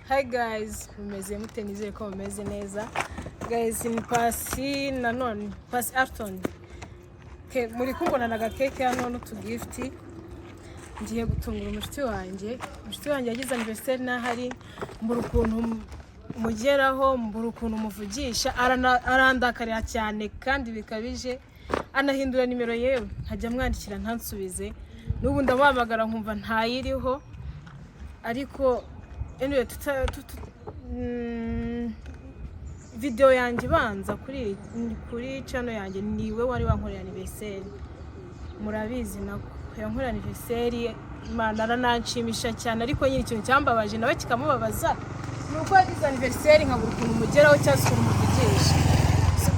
Hi guys, mumeze mute nizere ko mumeze neza. Guys, ni Pasi nanone, Pasi Afton. Muri kumbona naga cake hano no to gift. Ngiye gutungura umushiti wanjye. Umushiti wanjye yagize anniversaire nahari mbura ukuntu mugeraho, mbura ukuntu muvugisha, arandakarira cyane kandi bikabije. Anahindura nimero yewe, hajya mwandikira ntansubize. Nubu ndamuhamagara nkumva ntayiriho. Ariko anyway video yanjye banza kuri channel yanjye niwe wari wankorera anniversaire. Murabizi nako yankorera anniversaire Imana arananshimisha cyane, ariko nyiri ikintu cyambabaje nawe kikamubabaza nuko yagize anniversaire nkabura ukuntu mugeraho cyangwa se umuvugisha.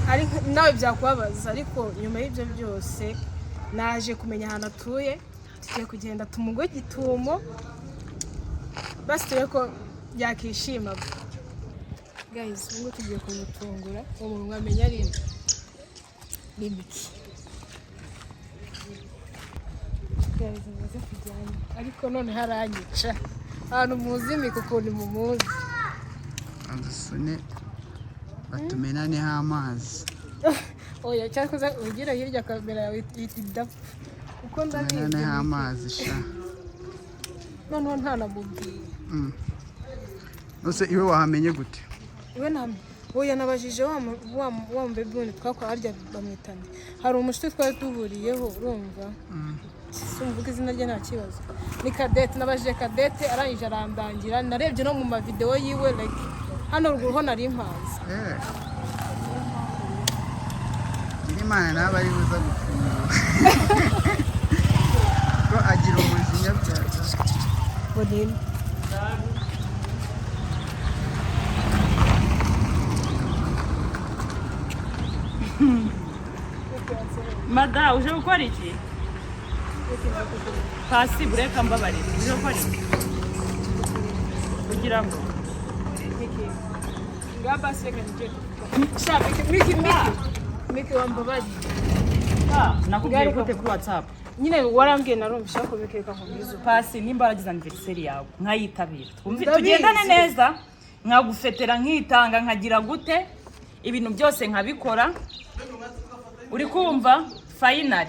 Ari nawe byakubabaza, ariko nyuma y'ibyo byose naje kumenya ahantu atuye, tugiye kugenda tumugwe gitumo basi tureko yakishima. Guys, ngo tugiye kumutungura umuntu mwamenya ari Miki. Guys, nze kujyana ariko none haranyica ahantu muzi Miki ukuntu mumuzi andusone batumenane amazi. Oya cyakoze ugira hirya kamera yawe itida uko ndabizi tumenane amazi sha none nta namubwiye. Nose iwe wahamenye gute? Iwe namwe oya nabajije wa mbebone twakora harya bamwitanye. Hari umushiti twari duhuriyeho urumva. Sumvuga izina rye nta kibazo. Ni Cadette, nabajije Cadette arangije arandangira, narebye no mu ma video yiwe like hano ruho nari mpazi. Imana nabari buza gufungura. Ko agira umujinya byaza. Bonini. Mada, uje gukora iki? Pasi bureka mbabarira. Uje gukora iki? Kugira ngo Ngaba seka nje. Shabe Miki wambabaji. Nakubwiye ko te kuri WhatsApp. Nyine warambwiye narumvisha ko bikeka nkubizo. Pasi nimba aragize anniversaire yawe nkayitabira. Tugendane neza, nkagufetera nkitanga nkagira gute ibintu byose nkabikora. Uri kumva final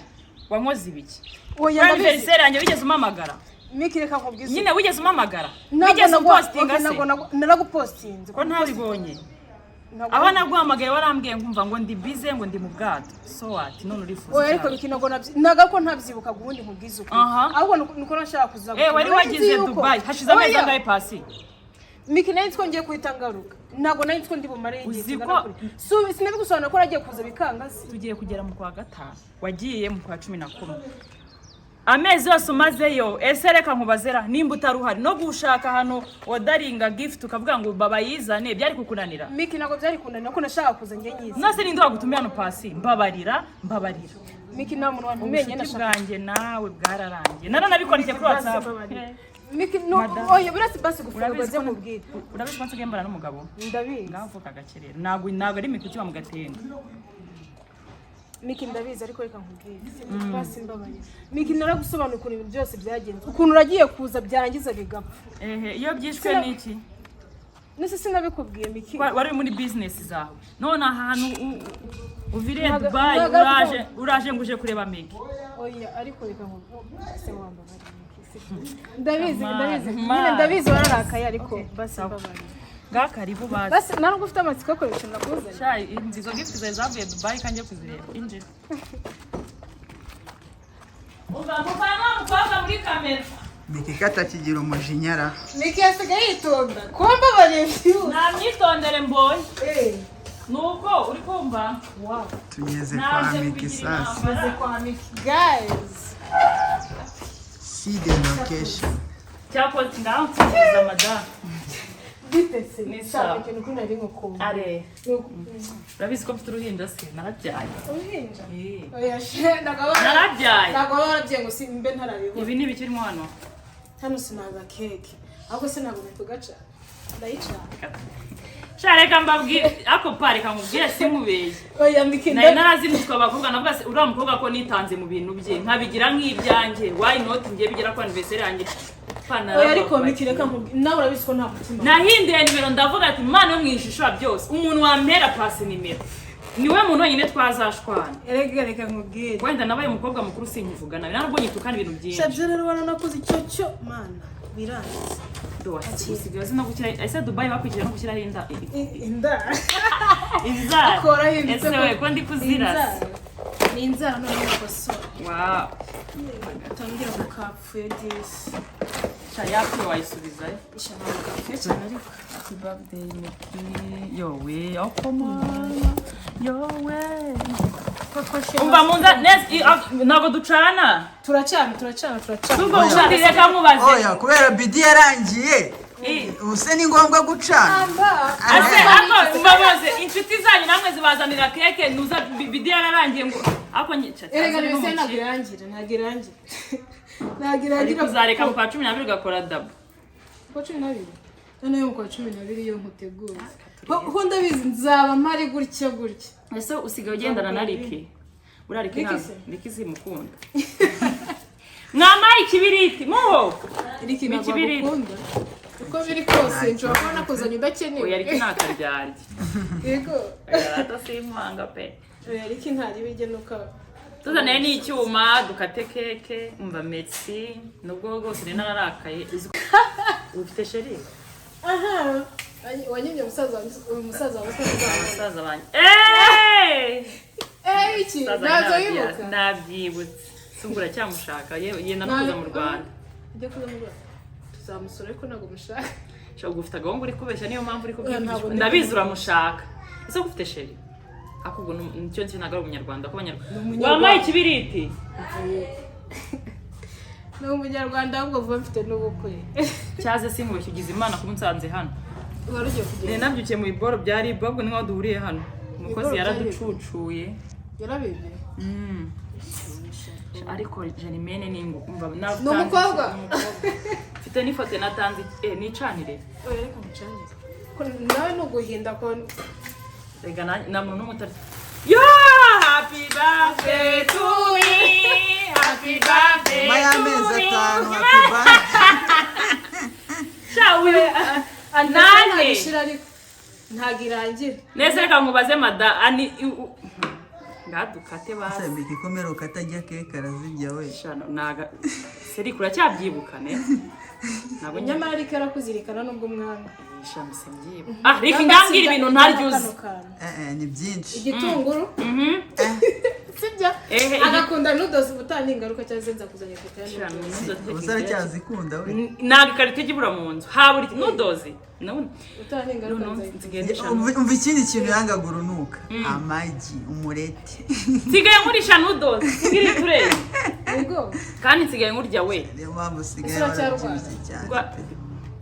wankoze ibiki? Oya anniversaire yanjye wigeze umamagara. Miki reka nkubwize. Nyine wigeze umamagara. Wigeze postinga se. Naragupostinze. Ko ntabibonye. Aho naguhamagaye warambwiye nkumva ngo ndi busy ngo ndi mu bwato. So what? None urifuza. Oya ariko bikinago naga ko ntabyibuka gubundi nkubwize uko. Ahubwo nuko nashaka kuza. Wari wagize Dubai. Hashize amezi angahe Pasi? Miki nayo twongeye kuyitangaruka. Nago nayo ndi bumare igihe. Sinabigusobanura ko ragiye kuza bikanga se. Tugiye kugera mu kwa gatanu. Wagiye mu kwa 11. Amezi yose umazeyo ese reka nkubazera nimba utaruhari no gushaka hano wadaringa gift ukavuga ngo baba yizane byari kukunanira. Miki nago byari kunanira ko nashaka kuza nge nyiza. Nase ninde wagutumye hano Pasi? Mbabarira. Miki nta muntu wantumenye nashaka bwanjye nawe bwararangiye. Naranabikondike kuri WhatsApp. Miki no oya birasi basi gufungwa ze mubwira. Urabizi ko nsegembana n'umugabo? Ndabizi. Ngavuka gakerera. Nago ari Miki kiba mu gatenga. Miki ndabizi ariko reka nkubwire. Pasi mbabaye. Miki naragusobanura ukuntu ibintu byose byagenze. Ukuntu uragiye kuza byarangiza bigapfa. Iyo byishwe niki? Nese sinabikubwiye Miki. Wari muri business zawe. None ahantu uvire Dubai uraje nguje kureba Miki. Oya ariko reka nkubwire. Se wambabarira Miki. Ndabizi wararakaye ariko basi mbabaye. Karibu bazi. Basi narugo ufite amatsiko ko ibintu nakuze. Sha inzizo gift zavuye Dubai kanje kuzireba. Injira. Muvana muri kamera. Miki kata kigira umujinyara. Miki yasigaye yitonda. Kumba barevyu. Na myitondere mboye. Nuko uri kumva? Wow. Tunyeze kwa Miki sasa. Tunyeze kwa Miki. Guys. See the location. Cyako ngaho tuziza madam. Bitese. Nisa. Ikintu kuna ringo ko. Are. Urabizi ko mfite uruhinja se narabyaye. Uruhinja? Oya shenda gaba. Narabyaye. Ntabwo warabyaye ngo simbe ntarabibona. Ibi ni bikirimo hano. Hano sinaga keke. Ahubwo sinago tugaca. Ndayica. Shareka mbabwire ako pare kamubwire simubeye. Oya Miki. Narazinutwa abakobwa navuga se uriya mukobwa ko nitanze mu bintu bye nkabigira nk'ibyanjye. Why not ngiye bigira ko anniversaire yanjye. oya ariko mikireka nawe urabizi ko nta mutima nahinduye nimero ndavuga ati Imana yo mu ishusho byose umuntu wampera pasi nimero niwe muntu wenyine twazashwana reka nkubwire wenda nabaye umukobwa mukuru sinkivugana ntabwo nyitukana ibintu byinshi shabye rero waranakoze icyo mana biranze usigaye uzi no gukira ese Dubai bakwigije no gushyiraho inda akora hindutse ese we ko ndi kuzira ni inzara none koso wow tangira mukapfuye disi yapfuye wayisubiza ishaka mukapfuye cyane ariko happy birthday Miki yowe yowe umva munza ntabwo ducana turacana ubwo ushaka reka mubaze oya kubera bidi yarangiye ubuse ni ngombwa gucana ase ako mbabaze inshuti zanyu namwe zibazanira keke nuza bidi yararangiye ngo ako nyica erega bise nagirangira kuzareka mu kwa 12 ugakora dabo kwa 12 none mu kwa 12 iyo nkuteguye ho ndabizi nzaba mari gutya ese usigaye ugendana na Riki urarike Riki simukunda mwamaye ikibiriti muho Riki nagukunda uko biri kose nshobora kuba nakuzanye udakenewe oya Riki nakaryarye yego atasimanga pe oya Riki ntari bijye nuka tuzanaye n'icyuma dukate keke umva merci nubwo rwose ni nararakaye ufite sheri aha wanyimye umusaza wanjye iki nazo yibuka nabyibutse sungura cyamushaka yenda no kuza mu Rwanda ujye kuza mu Rwanda tuzamusura ariko ntabwo mushaka shaka gufita gahungu uri kubeshya niyo mpamvu uri kubwira ndabizi uramushaka ese ufite sheri akubwo nicyo nzi nagara umunyarwanda ko abanyarwanda wamaye ikibiriti ni umunyarwanda ahubwo vuba mfite n'ubukwe cyaze sinkubeshye ugize Imana kuba unsanze hano warugiye kugenda nabyukiye mu biboro byari ahubwo niho duhuriye hano umukozi yaraducucuye yarabibye ariko Jerimene ni umukobwa mfite n'ifoto natanze nicanire oya reka mucanire ko nawe nuguhinda ko rega na muntu n'umutari yo happy birthday to me happy birthday maya mezi 5 happy birthday shawe nane ntago irangira nese reka nkubaze mada ani ngadukate basi Miki komero katajya keke arazijya we shano naga seri kuracyabyibuka ne nabo nyamara ariko arakuzirikana nubwo mwana shano sengiye Riki ngambira ibintu ntaryuze ni byinshi igitunguru sibya agakunda nudoze ubutani ingaruka cyazenza kuzanya kutaya uzara cyazikunda we naga karite gibura mu nzu haburi nudoze nabone utani ingaruka umva ikindi kintu yanga gurunuka amagi umurete sigaye nkurisha nudoze sigiri tureye yego kandi sigaye nkurya we niyo mpamvu sigaye warabyibushye cyane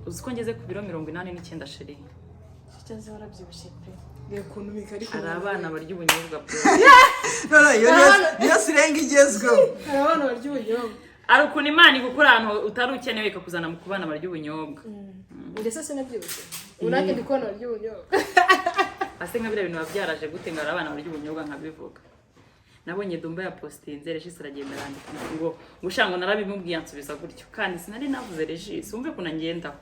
uziko ngeze ku biro 89 sheri cyaze warabyibushye pe ukuntu mikari ari abana barya ubunyobwa bwo niyo sirenga igezweho ari abana barya ubunyobwa ari ukuntu Imana igukura ahantu utari ukenewe ikakuzana mu kubana barya ubunyobwa ndetse sinabyibushye urake ndikona barya ubunyobwa ase nka bira bintu babyaraje gute ngo ari abana barya ubunyobwa nkabivuga nabonye Dumba ya postinze Regis aragenda arandika ngo gushango narabimubwiye ansubiza gutyo kandi sinari navuze Regis umve kuna ngenda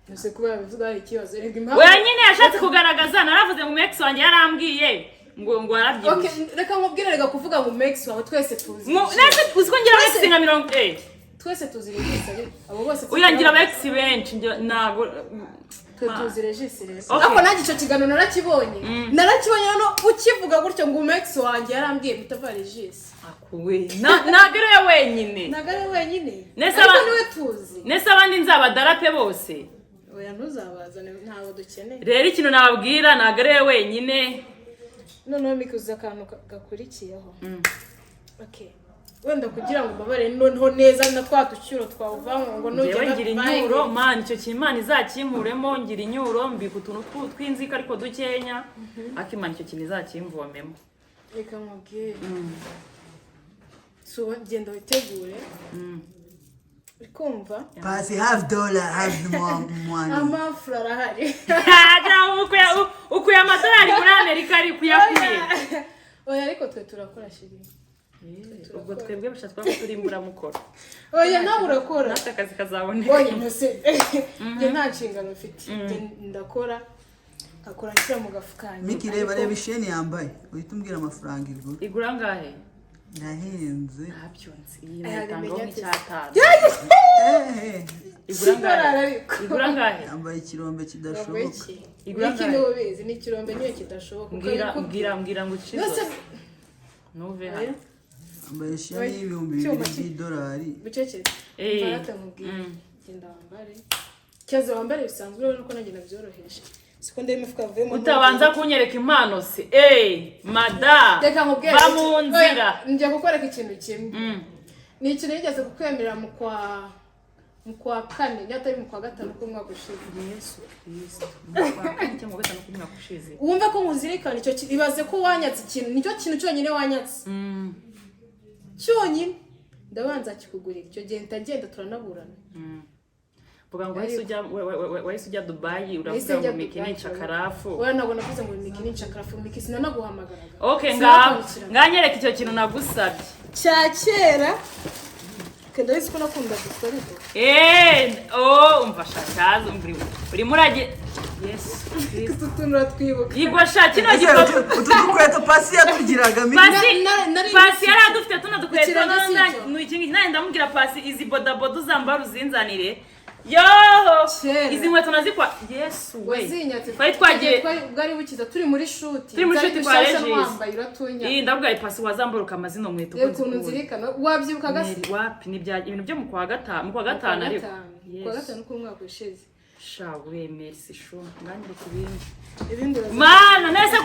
Nose kuba yavuga ikibazo rega impamvu we nyine yashatse kugaragaza naravuze mu ex wanjye yarambwiye ngo arabyibushye okay reka mubwire rega kuvuga mu ex wawe twese tuzi nese uziko ngira ex nka 40 twese tuzi Regis abo bose uyangira ex benshi nago tuzi Regis rero ako nanjye ico kigano narakibonye no ukivuga gutyo ngo ex wanjye yarambwiye bitava Regis akuwe nagere wenyine ariko niwe tuzi nese abandi nzabadarape bose oya ntuzabazane ntawo dukeneye rero ikintu nababwira nagere wenyine noneho mikuza akantu gakurikiyeho okay wenda kugira ngo babare noneho neza na twaducyuro twawuvango ngo nugera ngira inyuro man icyo kimana izakinkuremo ngira inyuro mbika utuntu twinzika ariko dukenya akimana icyo kintu izakimvomemo reka nkubwire so genda witegure kumva pasi $50 have money amafura arahari ukuye amadolari muri Amerika ari kuyakuye oya ariko twe turakora shiri ubwo twebwe bashatse ko turimbura mukora oya nawe urakora natwe akazi kazaboneka oya ntose njye nta nshingano mfite ndakora akora nshyira mu gafukanye Miki reba isheni yambaye uhita umbwira amafaranga igura ngahe nahenze ntabyonse iyi nayitangaho nk'icyatanu igura ngahe yambaye ikirombe kidashoboka igura ngahe iki n'ubizi ni ikirombe niyo kidashoboka mbwira ngo ucize nuve hano yambaye isheni y'ibihumbi 2 by'idolari bucecetse mbarata mubwira genda wambare cyazo wambare bisanzwe urabona ko nanjye nabyoroheje siko ndeye imifuka vuye mu utabanza kunyereka impano se mada ba mu nzira njya gukwereka ikintu kimwe ni ikintu yigeze kukwemerera mu kwa kane nyatari mu kwa gatanu k'umwaka ushize Yesu Kristo mu kwa kane cyangwa gatanu k'umwaka ushize wumva ko nkuzirikana icyo ibaze ko wanyatse ikintu nicyo kintu cyonyine wanyatse cyonyine ndabanza kikugurira icyo gihe ndagenda turanaburana vuga ngo wahise ujya Dubai uravuga ngo Miki ni chakarafu oya nabwo navuze ngo Miki ni chakarafu Miki sinanaguhamagaraga okay nganyereka icyo kintu nagusabye cya kera kenda isi ko nakunda gusarito umva shakaza uri murage Yes Kristo tunura twibuka yigwa sha kino gipopo utukweto pasi yatugiraga pasi yari adufite tunadukweto n'ikindi nari ndamubwira pasi izi bodaboda uzambara uzinzanire izi nkweto nazikwa Yesu we twari twagiye bwari bukiza turi muri shoot kwa Regis uratunya ndavuga ipasi wazamburuka amazino nkweto ko ukuntu nzirikana wabyibuka gasi wapi ibintu byo mu kwa gatanu ariko kwa gatanu k'umwaka ushize shawe merci sho ngandire kubindi mana nese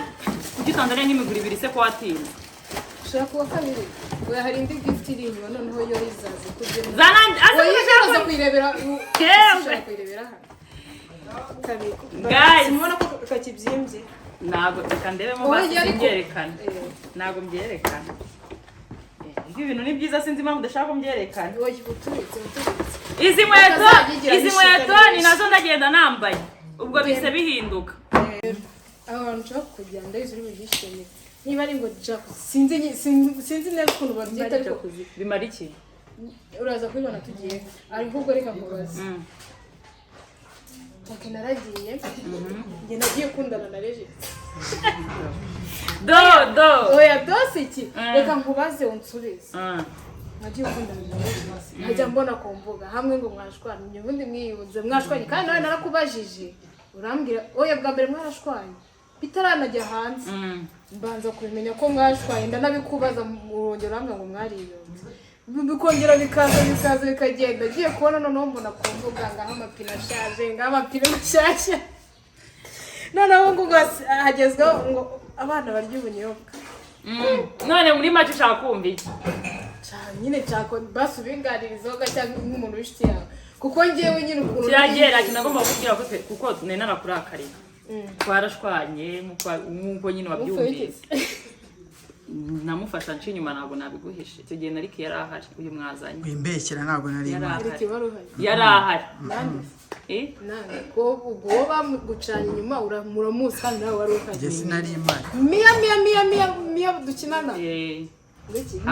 kugitandanya n'imiguru ibiri se ko watinze shaka kuwa kabiri oya hari indi gift iri inyuma noneho yo izaze kugira aza kuyirebera kabiri guys simona ko kakibyimbye nago kandebemo byerekana nago mbyerekana ibintu ni byiza sinzi impamvu ndashaka mbyerekana oya butubitse izi nkweto ni nazo ndagenda nambaye ubwo bise bihinduka abantu nshaka kujya ndayizi uri bugishimye niba ari ngo sinzi neza ukuntu babyita ariko bimara iki uraza kubibona tugiye ariko ubwo reka nkubaze Take naragiye njye nagiye kundana na Regis oya dosi iki reka nkubaze unsubize nagiye kundana na Regis nkajya mbona ku mbuga hamwe ngo mwashwanye ubundi mwiyunze mwashwanye kandi nawe narakubajije urambwira oya bwa mbere mwarashwanye bitaranajya hanze mbanza kubimenya ko mwashwaye ndanabikubaza mu rongero hamwe ngo mwariyunze bikongera bikaza bikagenda agiye kubona noneho mbona ku mbuga ngaho amapine ashaje ngaho amapine mashyashya noneho ngo hagezweho ngo abana barya ubunyobwa none muri make ushaka kumva iki nyine nshaka basubinganirizaho cyangwa nk'umuntu w'inshuti yawe kuko ngewe nyine ukuntu kiragera kinagomba kubwira kuko nari narakurakarira twarashwanye nk'uko nyine wabyumvise namufasha nci inyuma ntabwo nabiguhishe icyo gihe nariko yari ahari uyu mwazanye wimbeshyira ntabwo nari yari ahari nane ko ubwo bamugucanye inyuma uramuzi kandi nawe wari uhari njye sinari imari miya dukinana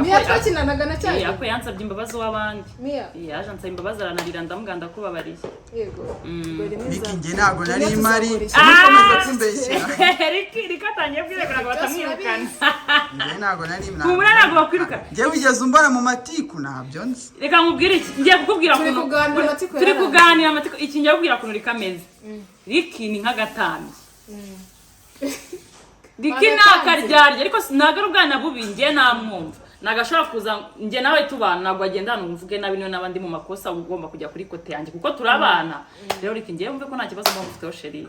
miya twakinanaga na cyane ako yansabye imbabazi w'abandi miya yaje ansaba imbabazi aranarira ndamuganda kubabariye yego Miki njye ntabwo nari imari nikomeza kumbeshyira rika atangiye kwirekana ngo batamwirukana njye ntabwo nari imari kubura ntabwo bakwirukana njye wigeze umbona mu matiku ntabyo nzi reka nkubwire iki ngiye kukubwira turi kuganira amatiku iki ngiye kukubwira ukuntu rika ameze riki ni nk'agatambyi Riki nakaryarya ariko ntago ari ubwana bubi njye namwumva nagashobora kuza njye nawe tubana ntabwo agenda mvuge nabi niyo nabandi mu makosa ugomba kujya kuri kote yanjye kuko turabana rero Riki ngiye mvuge ko nta kibazo mba mufiteho sheri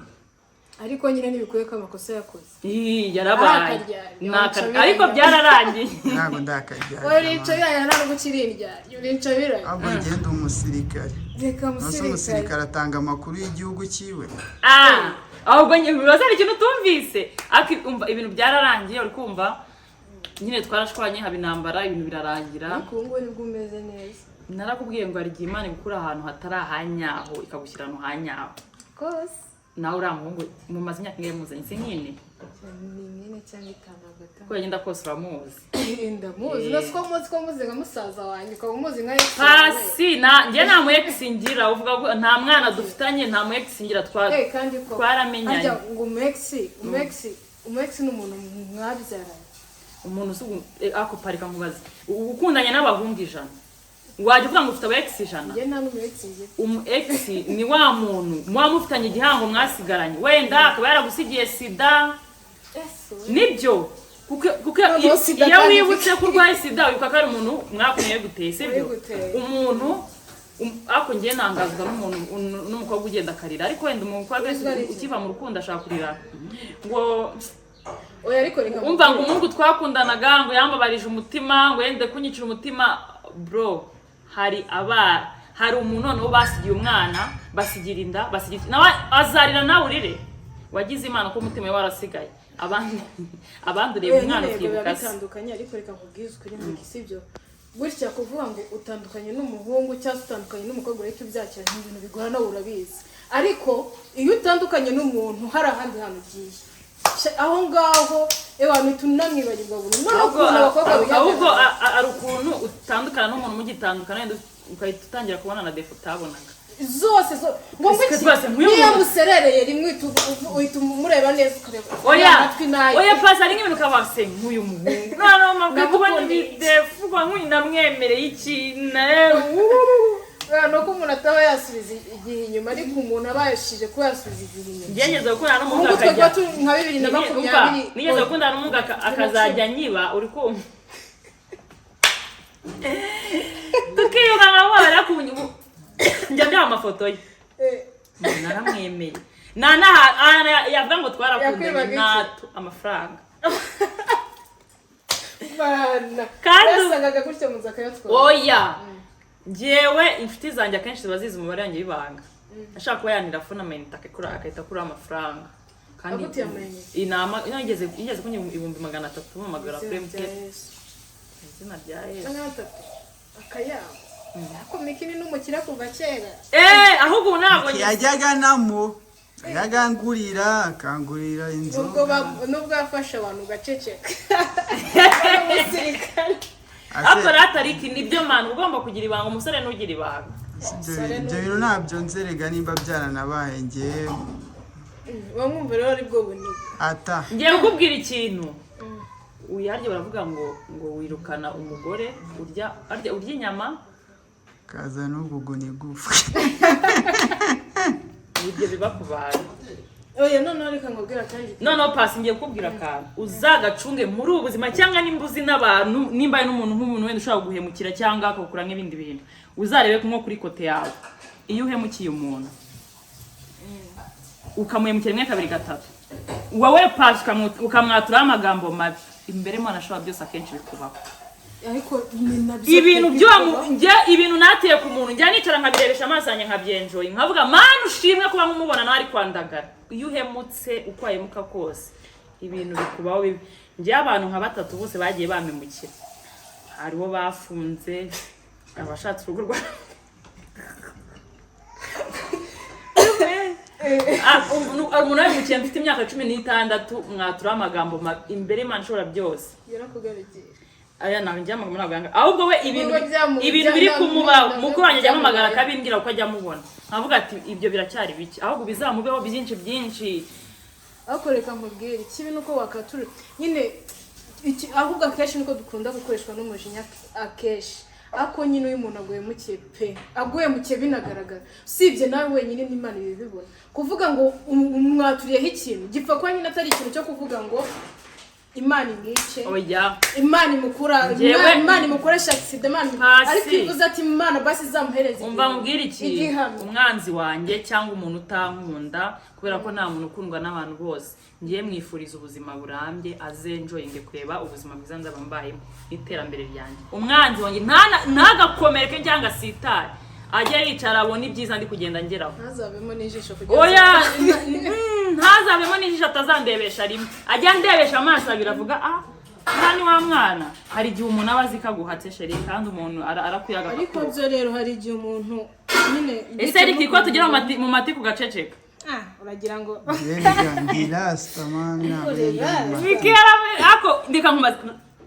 ariko nyine ntibikuye ko amakosa yakoze yarabaye ariko byararangiye ntabwo ndakaryarya urincabiranya nta nubwo ukirirya urincabiranya ahubwo ngenda umusirikare reka umusirikare atanga amakuru y'igihugu cyiwe ahubwo bibaza ikintu utumvise ibintu byararangiye uri kumva nyine twarashwanye haba intambara ibintu birarangira ariko ubu ngubu nibwo umeze neza narakubwiye ngo hari igihe Imana igukura ahantu hatari ahanyaho ikagushyira ahantu hanyaho rwose nawe uriya muhungu mumaze imyaka ingahe muzanye se nk'ine ni 4 cyangwa 5 ko yagenda kose uramuzi ndamuzi nasiko muzi nka musaza wanjye ukaba umuzi nka pasi njye nta mu ex ngira uvuga ko nta mwana dufitanye nta mu ex ngira twaramenyanye ngo umu ex ni umuntu mwabyaranye umuntu ako parika nkubaza ukundanye n'abahungu 100 wajya uvuga ngo ufite aba ex 100 njye nta n'umu ex umu ex ni wa muntu mufitanye igihango mwasigaranye wenda akaba yaragusigiye sida nibyo kuko iyo wibutse ko urwaye sida wibuka ko ari umuntu mwakumeye guteye sibyo umuntu ako ngiye nangazwa n'umukobwa ugenda akarira ariko wenda umukobwa ukiva mu rukundo ashaka kurira ngo oya ariko reka umva ngo umuntu twakundanaga ngo yambabarije umutima ngo yende kunyicira umutima bro hari umuntu noneho basigiye umwana basigira inda basigira nawe azarira nawe urire wagize imana ko umutima we warasigaye abandi ureba umwana ukibuka se bitandukanye ariko reka nkubwize ukuri mu gisibyo gutya kuvuga ngo utandukanye n'umuhungu cyangwa utandukanye n'umukobwa ureke ubyakira n'ibintu bigora nawe urabizi ariko iyo utandukanye n'umuntu hari ahandi hantu ugiye aho ngaho abantu tunamwibagirwa buri ahubwo ari ukuntu utandukana n'umuntu mugitandukana ukahita utangira kubona na defo utabonaga zose ngo niyo muserereye rimwe uhita umureba neza ukareba oya pasi ari nk'ibintu ukabase nk'uyu muhungu noneho mabwe kubona ibidefu nk'uyu ndamwemereye iki nuko umuntu ataba yasubiza igihe inyuma ariko umuntu aba yashije kuba yasubiza igihe inyuma ngengeze gukundana n'umuhungu akajya nka 2020 nigeze gukundana n'umuhungu akazajya nyiba uri kumva tukiyuga nkabara kunyubu njya ndeba amafoto ye naramwemeye yavuga ngo twarakundanye natu amafaranga kandi yasangaga gutyo muza akayatwara oya njyewe inshuti zanjye akenshi ziba zizi umubare wanjye w'ibanga ashaka kuba yanira fone amayinite akahita akura amafaranga kandi inama yigeze kunywa 300 mumagara kuri MTN izina rya Yesu akayabo ako mikini n'umukira kuva kera ahubwo ntabwo yajyaga yagangurira akangurira inzu nubwo afasha abantu gaceceka akora atariki nibyo man ugomba kugira ibanga umusore nugira ibanga ibyo bintu ntabyo nzerega nimba byaranabaye ngiye bamwumva rero ari bwo bunini ngiye kukubwira ikintu uyarye baravuga ngo wirukana umugore urya inyama kaza n'ubuguni gufa ibyo biba kubaye oya noneho reka nkubwira kandi noneho pasi ngiye kukubwira akantu uzagacunge muri ubu buzima cyangwa nimba uzi n'abantu nimba n'umuntu nk'umuntu wenda ushobora guhemukira cyangwa akakura nk'ibindi bintu uzarebe nko kuri kote yawe iyo uhemukiye umuntu ukamuhemukira 1 2 3 wowe pasi ukamwaturaho amagambo mabi imbere mwana ashobora byose akenshi bikubaho ariko ibintu nateye ku muntu njya nicara nkabirebesha amaso yanjye nkabyenjoye nkavuga mana ushimwe kuba nkumubona nawe ari kwandagara iyo uhemutse uko wahemuka kose ibintu bikubaho bibi njye abantu nka 3 bose bagiye bamemukira haribo bafunze abashatse urugo rwa umuntu wahemukiye mfite imyaka 16 mwatura amagambo imbere Imana ishobora byose yarakugarukiye aya nanjye mu nabanga ahubwo we ibintu biri kumuba mukuru wanjye ajya amagara kabindira uko ajya mubona nkavuga ati ibyo biracyari biki ahubwo bizamubeho byinshi akoreka nkubwire kibi nuko wakatura nyine ahubwo akeshi nuko dukunda gukoreshwa n'umujinya akeshi ako nyine uyu muntu aguhemukiye pe aguhemukiye binagaragara usibye nawe wenyine n'Imana ibibibona kuvuga ngo mwaturiyeho ikintu gipfa kwa nyine atari ikintu cyo kuvuga ngo Imana imwice oya Imana imukoresha accident ariko ivuze ati Imana basi zamuhereza umva mubwira iki umwanzi wanjye cyangwa umuntu utankunda kubera ko nta muntu ukundwa n'abantu bose ngiye mwifuriza ubuzima burambye azenjoyinge kureba ubuzima bwiza nzaba mbayemo n'iterambere ryanjye umwanzi wanjye ntagakomereke cyangwa sitari ajya yicara abona ibyiza ndi kugenda ngeraho ntazabemo n'ijisho kugeza oya ntazabemo n'ijisho atazandebesha rimwe ajya ndebesha amaso abiri avuga nani wa mwana hari igihe umuntu aba azi kaguhatse sheri kandi umuntu arakuyaga ariko byo rero hari igihe umuntu nyine ese riki ko tugera mu mati kugaceceka uragira ngo ndi rasta man Vicky ako ndika nkumaze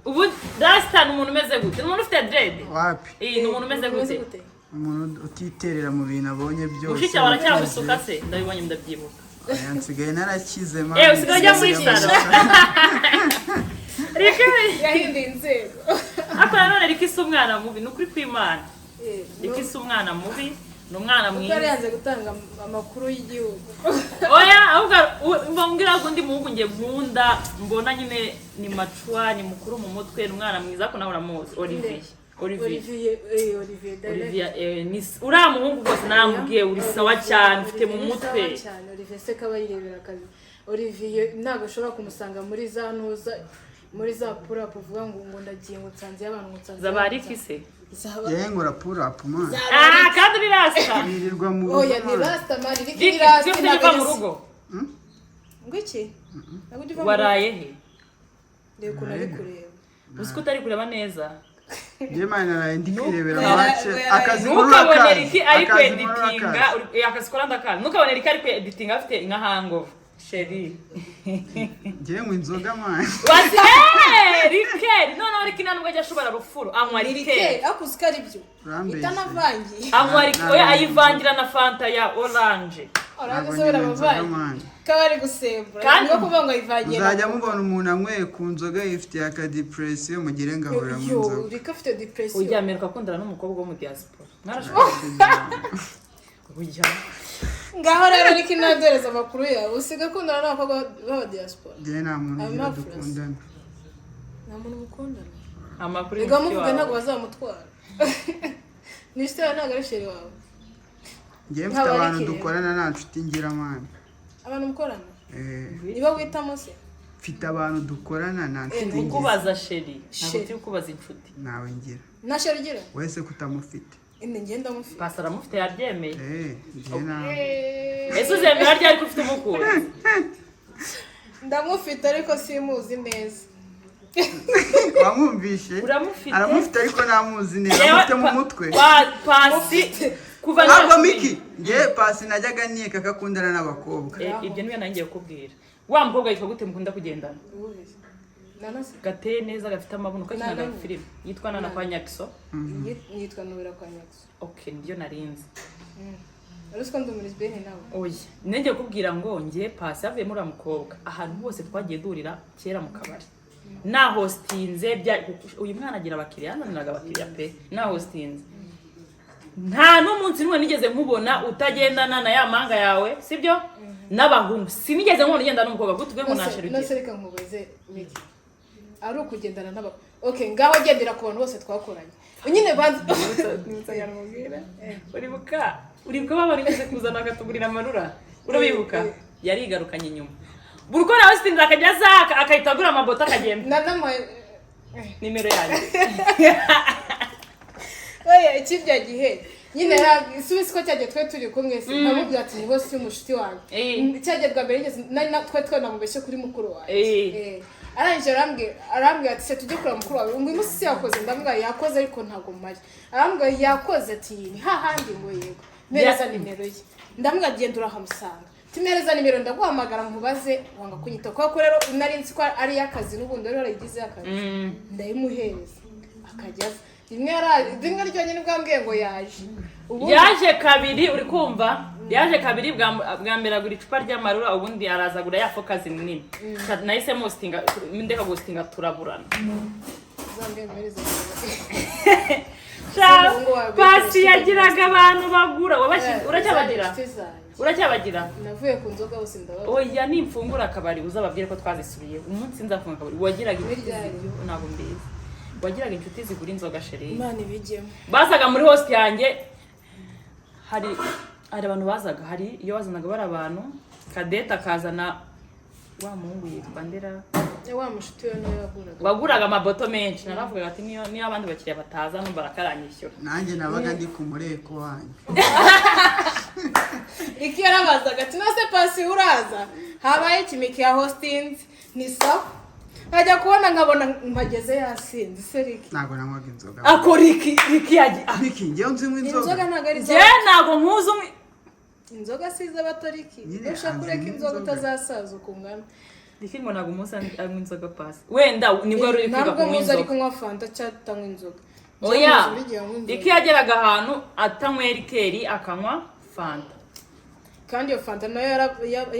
ubu rasta ni umuntu umeze gute? Ni umuntu ufite dread? wapi Ni umuntu umeze gute? umuntu utiterera mu bintu abonye byose Ushitse waracyabisuka se ndabibonye ndabyibuka. yansigaye narakize man usigaye muri salo. Rike yahinduye inzego. ako nanone rikisa umwana mubi nukuri kw'Imana. Rikisa umwana mubi n'umwana mwiza. Utari yanze gutanga amakuru y'igihugu. Oya ahubwo mbambwira ko ndi muhungu ngiye nkunda mbona nyine ni machwa ni mukuru mu mutwe n'umwana mwiza ko nawe uramuzi Olivier ni uriya muhungu rwose naramubwiye uri sawa cyane ufite mu mutwe Olivier se kaba yirebera akazi Olivier ntabwo ashobora kumusanga muri za ntuza muri za pura kuvuga ngo ndagiye ngo nsanze y'abantu ngo nsanze zabariki se yengura pura up man kandi ni rasta birirwa mu oya ni rasta man ni rasta ntabwo mu rugo ngo iki ntabwo uva waraye he reko nari kureba uzi ko utari kureba neza Jemana naraye ndi kwirebera match akazi ntukabone Riki ari ku editinga akazi kora ndakana ntukabone Riki ari ku editinga afite nka hangover Sheri Jemwe inzoga man wasi Riki none Riki ntabwo ajya ashobora rufuro anywa Riki akuzi kari byo itanavangiye anywa Riki oya ayivangira na fanta ya orange orange so barabavangi kabari gusembura kandi kuvuga ngo ayivangira uzajya mubona umuntu anyweye ku nzoga yifitiye aka depression mugire ngahura mu nzoga Riki afite depression ujyamereka kundana n'umukobwa wo mu diaspora mwarashobora kujya ngaho rero Riki nadereza amakuru yawe usiga kundana n'abakobwa b'aba diaspora je nta muntu ugira dukundana nta muntu mukundana amakuru ega muvuga ntabwo bazamutwara nishite ntabwo ari sheri wawe ngiye mfite abantu dukorana nta nshuti ngira man abantu mukorana niba witamo se mfite abantu dukorana nta nshuti ngira ukubaza sheri ntabwo turi kubaza inshuti nawe ngira nta sheri ugira wese kutamufite inde ngenda mufite pasara mufite yaryemeye ngiye nawe ese uzemera ryari ko ufite umukuru ndamufite ariko simuzi neza wamwumvishe uramufite aramufite ariko namuzi neza amufite mu mutwe pasi kuva ntabwo Miki ngiye pasi najyaga niyeka akakundana n'abakobwa ibyo niyo nangiye kubwira wa mukobwa yitwa gute mukunda kugendana nanase gateye neza gafite amabuno kakinaga filime yitwa Nana kwa Nyakiso yitwa Nubera kwa Nyakiso okay nibyo narinze ariko ndi muri Spain nawe oya nenge kubwira ngo ngiye pasi yavuye muri mukobwa ahantu hose twagiye durira kera mu kabari na hostinze uyu mwana agira abakiriya naniraga abakiriya pe na hostinze nta n'umunsi n'umwe nigeze nkubona utagendana na ya manga yawe sibyo n'abahungu sinigeze nkubona ugenda n'umukobwa gutuge ngo nasheruke nase reka nkubaze Miki ari ukugendana n'aba okay ngaho gendera ku bantu bose twakoranye nyine banze uribuka babari ngize kuzana akatugurira amarura urabibuka yarigarukanye inyuma burko nawe stinza akajya zaka akahitagura amabota akagenda nimero yanjye oya ikibya gihe nyine isubize ko cyagiye twe turi kumwe se nkamubwira ati niho si umushiti wanjye cyagerwa mbere ngeze twe namubeshye kuri mukuru wanjye arangije arambwira ati se tujye kureba mukuru wawe ngo umunsi si yakoze ndambwira yakoze ariko ntago mari arambwira yakoze ati ni hahandi ngo yego mereza nimero ye ndambwira genda urahamusanga timereza nimero ndaguhamagara mubaze wanga kunyita kuko rero nari nzi ko ari yakazi n'ubundi rero yaragize akazi ndayimuhereza akajya rimwe ryonyine bwambwiye ngo yaje kabiri uri kumva yaje kabiri bwa mbere agura icupa ry'amarura ubundi arazagura ya focus nini nahise mustinga ndeka gustinga turaburana pasi yagiraga abantu bagura uracyabagira navuye ku nzoga bose ndababwira oya nimfungura akabari uzababwire ko twazisubiye umunsi nzafunga akabari wagiraga inshuti ntabwo mbizi wagiraga inshuti zigura inzoga sheri Imana ibigemo bazaga muri host yanjye hari abantu bazaga hari iyo bazanaga bari abantu Kadeta akazana wa muhungu yitwa Ndera wa mushuti we nawe waguraga amaboto menshi naravuga ati niyo abandi bakiriya bataza no barakaranyishyura nanjye nabaga ndi ku mureko wanyu iki yarabazaga ati nase pasi uraza habaye kimiki ya hostings ni sawa ajya kubona nkabona mpageze yasinze se Riki ntago nanywaga inzoga ako Riki yagiye Miki ngewe nzi inzoga ntago ari je ntago nkuzi inzoga si iz'abatariki Nyine ushaka kureka azi inzoga n'inzoga. utazasaza ukungana Ndiki ngo ntabwo umunsi anywa inzoga pasi wenda nibwo ruri kwiga ntabwo kunywa muzi ari inzoga kunywa fanta cyangwa atanywa inzoga oya Buri gihe anywa inzoga. Ndiki yageraga ahantu atanywera rikeri akanywa fanta kandi iyo fanta nayo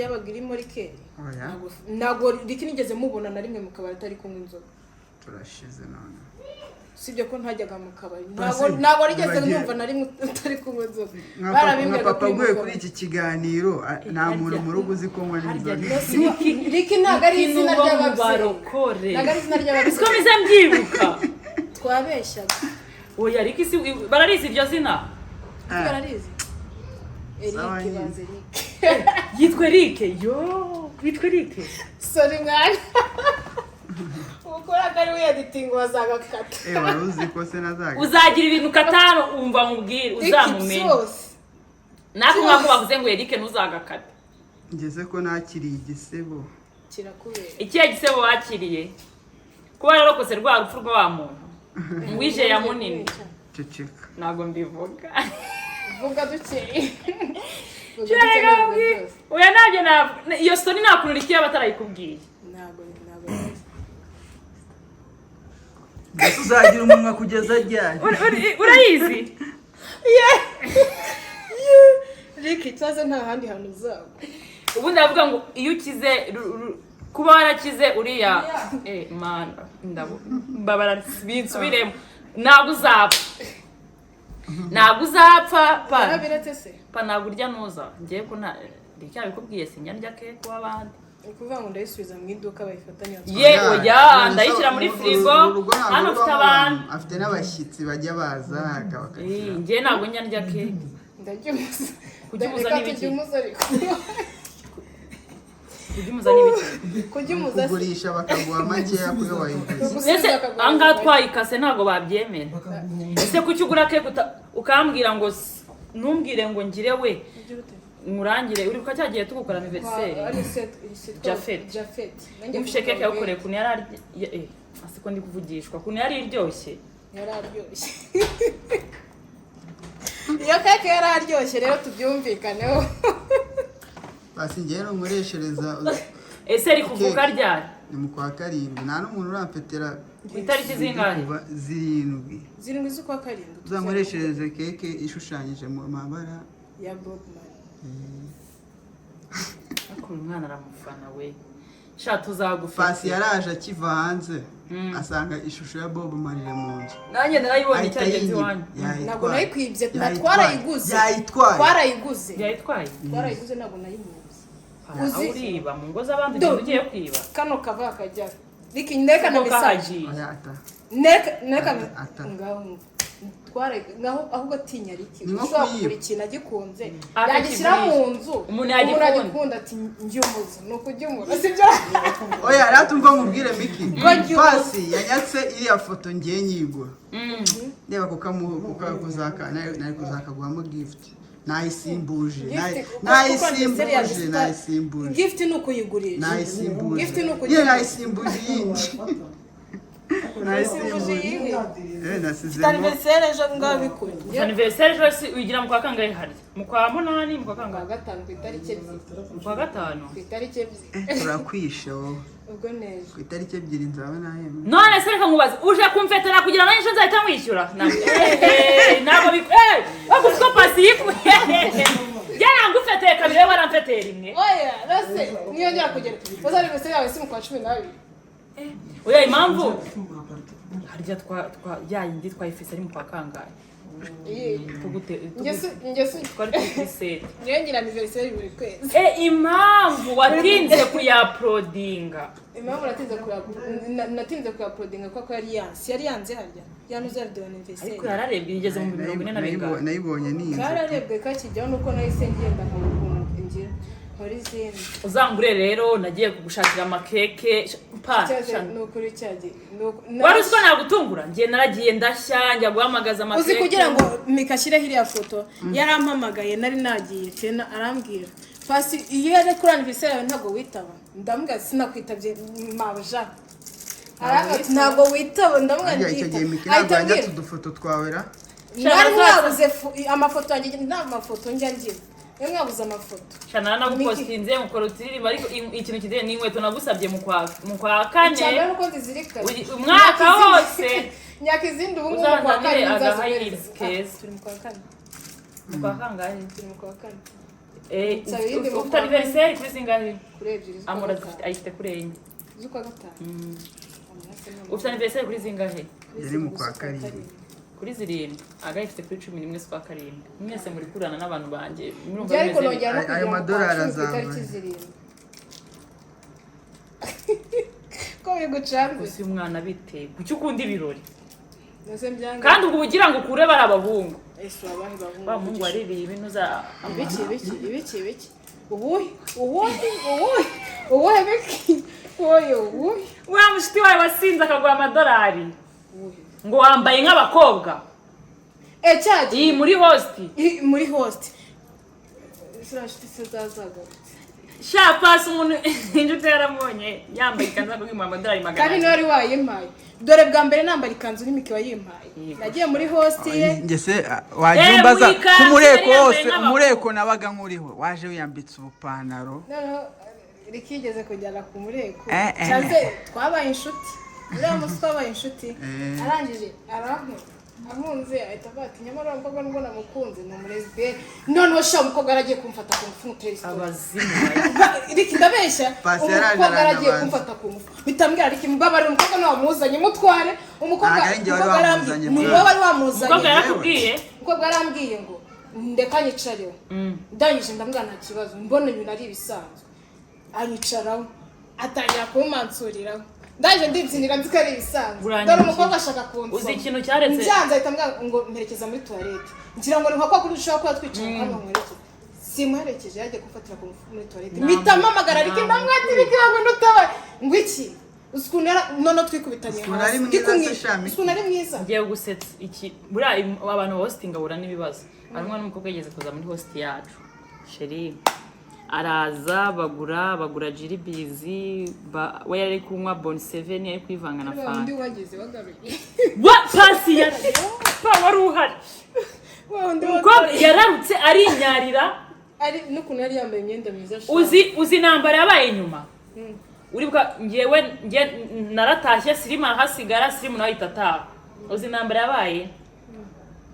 yabaga irimo rikeri oya ntabwo riki nigeze mubona na rimwe mu kabari atari kunywa inzoga turashize none sibyo ko ntajyaga mu kabari Basi, ntabwo rigeze bagiye- numva na rimwe utari kunywa inzoga nka papa aguye kuri iki kiganiro nta muntu mu rugo uzi ko nywa n'inzoga riki ntabwo ari izina ry'ababyeyi barokore ntabwo ari izina ry'ababyeyi siko biza mbyibuka twabeshyaga oya riki si bararizi iryo zina bararizi Sawa Eric nyine. bazi Eric yitwa Eric yo witwa Eric sorry mwana ukora kari we editing wazagakata wari uzi ko se nazaga uzagira ibintu katano umva mubwire uzamumenye nako mwako bavuze ngo Eric ntuzagakata ngeze ko nakiriye igisebo kirakubera ikihe gisebo wakiriye kuba yarokose rwa rupfu rwa wa muntu ngwije ya munini ceceka ntago mbivuga vuga dukeye Cyarega mubwire oya nabyo iyo story nakunurikiye abatarayikubwiye ntabwo mbese uzagira umunwa kugeza ryari urayizi Rick itaze nta handi hantu uzaba ubundi avuga ngo iyo ukize kuba warakize uriya mana ndabara binsubiremo ntabwo uzapfa barabiretse se pa ntabwo urya nuza ngiye ko nta bikubwiye sinya ndya ke kuba abandi ukuvuga ngo ndayisubiza mu iduka bayifatanya ye oya ndayishyira muri firigo hano ufite abantu afite n'abashyitsi bajya baza akabakakira ngiye ntabwo njya ndya ke ndagimuza kugimuza n'ibiki kugimuza ariko kugimuza n'ibiki kugimuza kugurisha bakaguha makeya kuyo wayiguze ese ahangaha twayikase ntabwo babyemera ese kuki ugura ke ukambwira ngo ntumbwire ngo ngire we murangire uri kwa cyagiye tugukora anniversaire Jafet umfishe keke yakoreye kuntu yari asiko ndi kuvugishwa kuntu yari iryoshye iyo keke yari aryoshye rero tubyumvikaneho basi ngiye n'umureshereza ese ari kuvuga ryari ni mu kwa karindwi nta n'umuntu urampetera ku itariki zingahe zirindwi z'ukwa karindwi uzankoreshereze keke ishushanyije mu mabara ya Bob Marley ariko uyu mwana aramufana we sha tuzagufata Pasi yaraje akiva hanze asanga ishusho ya Bob Marley mu nzu nanjye narayibonye cyagenzi wanyu ntabwo nayikwibye twarayiguze twarayiguze ntabwo nayimuze uriba mu ngo z'abandi ibintu ugiye kwiba kano kava kajya Rick ndeka na message neka ngaho ngaho ahubwo atinya Rick ushobora kugura ikintu agikunze yagishyira mu nzu umuntu yagikunda ati njyumuze nuko ujyumura sibyo oya ratumva mubwire Miki Pasi yanyatse iriya foto ngiye nyigura ndeba nari kuzakaguhamo gift nayisimbuje gift ni ukuyigurisha nayisimbuje yindi anniversaire ejo ngaho bikunda anniversaire ejo uyigira mu kwa kangahe hari mu kwa munani mu kwa kangahe gatanu ku itariki ebyiri mu kwa gatanu ku itariki ebyiri turakwishe wowe ubwo neza ku itariki ebyiri nzaba nahembwe none se reka nkubaze uje kumfetera kugira ngo ejo nzahita mwishyura ntabwo bagusiko Pasi yikuye yarangufeteye kabiri waramfeteye rimwe oya rase niyongera kugera uzari bese yawe si mu kwa 12 oya impamvu harya yayindi twayifise ari mu kwa kangahe twari tuyisete ngira anniversaire buri kwezi impamvu watinze kuyaprodinga impamvu natinze kuyaprodinga kuko yari yanze harya yanuze video anniversaire ariko yararebye igeze mu 40 nayibonye ninze kararebwe kakijyaho nuko nahise ngenda ngira uzangure rero nagiye kugushakira amakeke nukuri cyagiye wari uzi ko nagutungura ngiye naragiye ndashya njya guhamagaza amakeke uzi kugira ngo mikashyireho iriya foto yarampamagaye nari nagiye tena arambwira Pasi iyo yari kuri anniversaire yawe ntabwo witaba ndambwira sinakwitabye mabuja ntabwo witaba ndambwira nditaba udufoto twawera nari mwabuze amafoto yanjye nta mafoto njya ngira Iyo mwabuze amafoto. Shana nagupostinze mukora utiririmba ariko ikintu kideye ni inkweto nagusabye mu kwa kane. Cyangwa nuko nzizirika. Umwaka wose. Nyaka izindi ubu ngubu kwa kane nzazihiriza keza. Turi mu kwa kane. Mu kwa kangahe? Turi mu kwa kane. Ufite anniversaire kuri zingahe? Kuri ebyiri. Amora ayifite kuri enye. Z'ukwa gatanu. Ufite anniversaire kuri zingahe? Yari mu kwa karindwi. Kuri zirindwi agahifite kuri 11 z'ukwa karindwi. Mwese muri kurana n'abantu banje. Ariko nongera no ayo madolari azava. Ko bigucanze. Usi umwana bite. Kuki ukunda ibirori? Nose mbyanga. Kandi ubwo ugira ngo ukure bari abahungu. Ese wabahe bahungu. Ba mungu waribiye ibintu za ibiki. Ubuhe biki. Oyo. Wa mushiti wawe wasinze akagwa amadolari. Ngo wambaye nk'abakobwa. Cyaje. Iyi muri host. Sirashiti sezazaga. Sha pass umuntu injute yaramubonye yambaye ikanzu akagwa amadolari 100. Kandi nari wayimpaye. Dore bwa mbere nambara ikanzu n'imiki wayimpaye. Nagiye muri host ye. Ngese wajumbaza kumureko wose umureko nabaga nkuriho. Waje wiyambitse ubupantaro. Rikigeze kujyana ku mureko. Cyaze twabaye inshuti. Uriya musi twabaye inshuti. Arangije amunze ahita bati nyamara umukobwa nubwo namukunze ni umulesbienne. Noneho sha umukobwa aragiye kumfata ku mfumu terisi. Abazimu. Riki ndabeshya. Umukobwa aragiye kumfata ku mfumu. Bitambwira Riki mbabare umukobwa nawamuzanye mutware. Umukobwa arambwiye. Umukobwa wari wamuzanye. Umukobwa yarakubwiye. Umukobwa yarambwiye ngo ndeka nyicareho. Ndangije ndambwira nta kibazo. Mbona ibintu ari ibisanzwe. Anyicaraho. Atangira kumansuriraho. Ndaje nditsinira nzikari ibisanzwe. Dore umukobwa ashaka kunza. Uzi ikintu cyaretse. Njanza ahita ngo mperekeza muri toilette. Ngira ngo ni kwa kuri ushaka kwa twicara hano mwerekeza. Simuherekeje yaje gufatira ku muri toilette. Mitama magara Riki ndamwatira ikirango ndutawe. Ngo iki? Usikunera none twikubitanye. Usikunari mwiza. Ngiye gusetsa iki. Bura abantu hosting abura nibibazo. Arumwa n'umukobwa yageze kuza muri host yacu. Sheri. Araza bagura jiribizi we yari kunywa bon 7 yari kwivanga na fanta. Ndi wageze wagaruye. What pasi ya? Pa waruhari. Umukobwa yararutse ari inyarira. Ari nukuntu yari yambaye imyenda myiza. Uzi nambara yabaye inyuma. Uribuka ngewe naratashye Sirima hasigara Sirimu nawe itataha. Uzi nambara yabaye.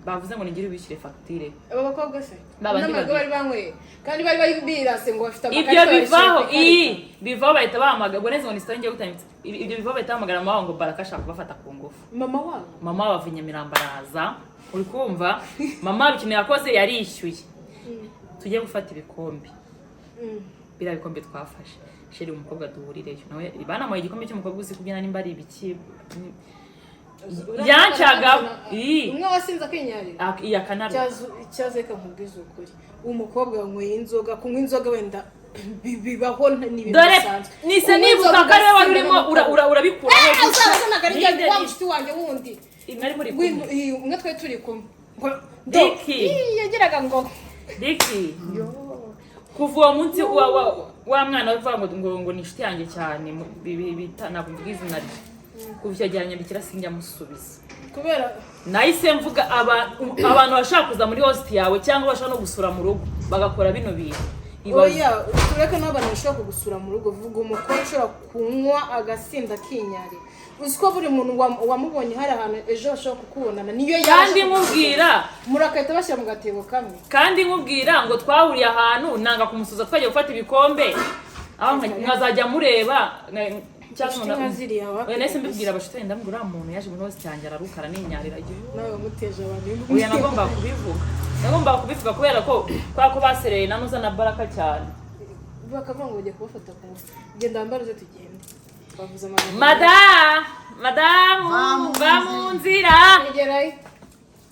Bavuze ngo ningire ubishyire facture. Aba bakobwa se. N'amago bari banyweye. Kandi bari bayibirase ngo bafite amakari. Ibyo bivaho bahita bahamaga. Ngo neze ngo nisanje gutambitse. Ibyo bivaho bahita bahamagara mama ngo Baraka ashaka kubafata ku ngufu. Mama wabo. Mama wava Nyamirambo araza. Uri kumva? Mama ikintu yakoze yarishyuye. Tujye gufata ibikombe. Bira bikombe twafashe. Sheri umukobwa duhurireyo. Nawe banamuye igikombe cy'umukobwa uzi kubyina nimba ari ibiki. Yancaga umwe wasinze akinyarira iya kanara cyaze kankubwiza ukuri umukobwa wanyweye inzoga kunywa inzoga wenda bibaho n'ibisanzwe nise nibuka kare wari urimo urabikura uzazana gari wa mushiti wanjye wundi nari muri kumwe umwe twe turi kumwe Diki yagiraga ngo Diki kuva uwo munsi wa mwana uvuga ngo ni inshuti yanjye cyane ntabwo izina rye kuvyajyanye bikira sinjya musubiza kubera nahise mvuga abantu bashaka kuza muri host yawe cyangwa bashaka no gusura mu rugo bagakora bino bintu oya tureka n'abantu bashaka gusura mu rugo vuga umukobwa ushobora kunywa agasinda kinyari uziko buri muntu wamubonye hari ahantu ejo bashaka kukubonana niyo kandi nkubwira murakahita bashyira mu gatebo kamwe kandi nkubwira ngo twahuriye ahantu nanga kumusuza twagiye gufata ibikombe aho nkazajya mureba nahise mbibwira abashitani ndambwira umuntu yaje muri hose cyanjye ararukara n'inyarira nawe wamuteje abantu uya nagomba kubivuga kubera ko basereye nanuza na Baraka cyane bakavuga ngo ugiye kubafata ku genda mbarize tugende bavuze madamu va mu nzira